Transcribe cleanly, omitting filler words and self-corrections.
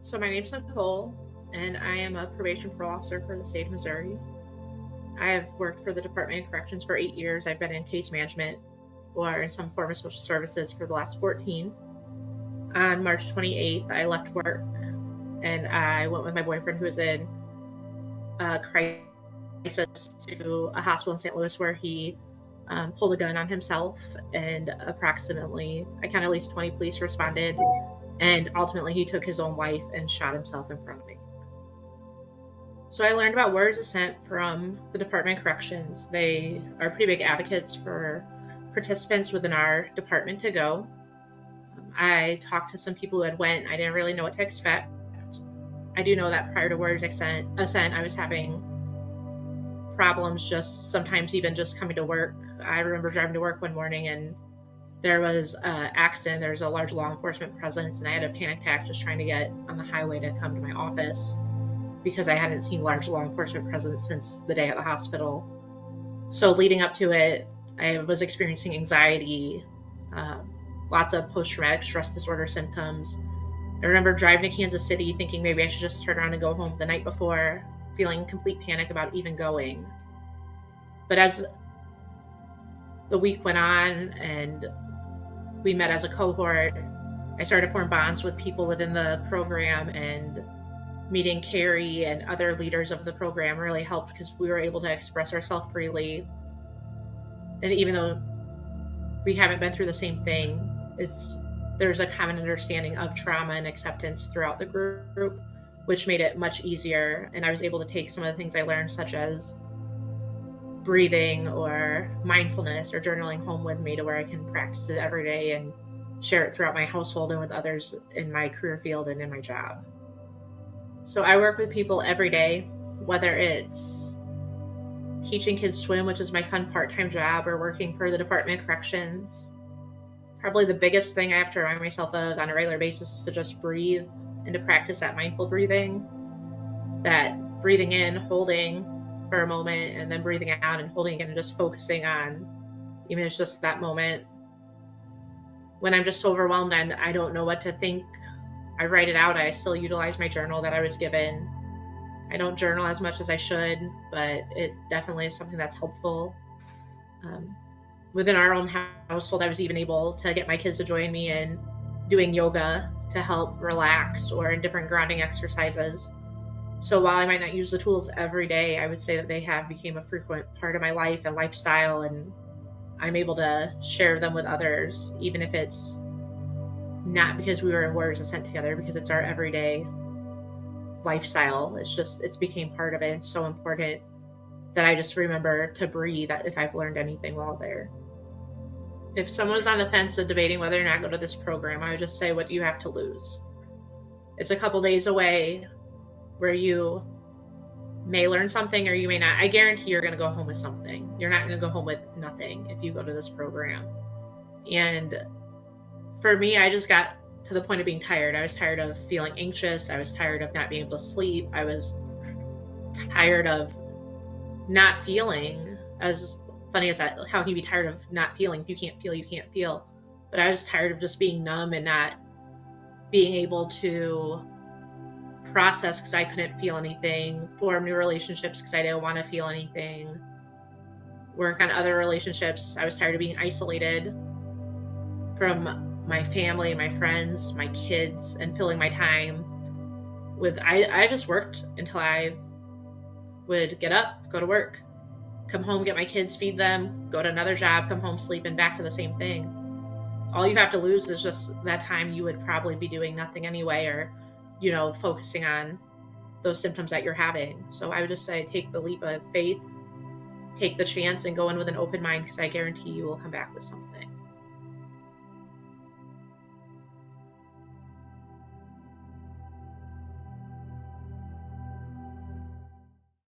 So my name's Nicole, and I am a probation parole officer for the state of Missouri. I have worked for the Department of Corrections for 8 years. I've been in case management or in some form of social services for the last 14. On March 28th, I left work and I went with my boyfriend, who was in a crisis, to a hospital in St. Louis where he pulled a gun on himself, and approximately, I counted at least 20 police responded, and ultimately he took his own life and shot himself in front of me. So I learned about Warriors Ascent from the Department of Corrections. They are pretty big advocates for participants within our department to go. I talked to some people who had went. I didn't really know what to expect. I do know that prior to Warriors Ascent, I was having problems just sometimes even just coming to work. I remember driving to work one morning and there was an accident. There was a large law enforcement presence, and I had a panic attack just trying to get on the highway to come to my office because I hadn't seen large law enforcement presence since the day at the hospital. So leading up to it, I was experiencing anxiety, lots of post-traumatic stress disorder symptoms. I remember driving to Kansas City thinking maybe I should just turn around and go home the night before, feeling complete panic about even going. But as the week went on and we met as a cohort, I started to form bonds with people within the program, and meeting Carrie and other leaders of the program really helped because we were able to express ourselves freely. And even though we haven't been through the same thing, there's a common understanding of trauma and acceptance throughout the group, which made it much easier. And I was able to take some of the things I learned, such as breathing or mindfulness or journaling, home with me to where I can practice it every day and share it throughout my household and with others in my career field and in my job. So I work with people every day, whether it's teaching kids swim, which is my fun part-time job, or working for the Department of Corrections. Probably the biggest thing I have to remind myself of on a regular basis is to just breathe and to practice that mindful breathing, that breathing in, holding for a moment, and then breathing out and holding again, and just focusing on, even if it's just that moment. When I'm just overwhelmed and I don't know what to think, I write it out. I still utilize my journal that I was given. I don't journal as much as I should, but it definitely is something that's helpful. Within our own household, I was even able to get my kids to join me in doing yoga to help relax, or in different grounding exercises. So while I might not use the tools every day, I would say that they have become a frequent part of my life and lifestyle, and I'm able to share them with others, even if it's not because we were in Warriors Ascent together, because it's our everyday lifestyle. It's became part of it. It's so important that I just remember to breathe if I've learned anything while there. If someone's on the fence of debating whether or not to go to this program, I would just say, what do you have to lose? It's a couple days away where you may learn something or you may not. I guarantee you're going to go home with something. You're not going to go home with nothing if you go to this program. And for me, I just got to the point of being tired. I was tired of feeling anxious. I was tired of not being able to sleep. I was tired of not feeling. As funny as that, how can you be tired of not feeling? If you can't feel, you can't feel. But I was tired of just being numb and not being able to process because I couldn't feel anything, form new relationships because I didn't want to feel anything, work on other relationships. I was tired of being isolated from my family, my friends, my kids, and filling my time with, I just worked until I would get up, go to work, come home, get my kids, feed them, go to another job, come home, sleep, and back to the same thing. All you have to lose is just that time you would probably be doing nothing anyway, or focusing on those symptoms that you're having. So I would just say, take the leap of faith, take the chance, and go in with an open mind, because I guarantee you will come back with something.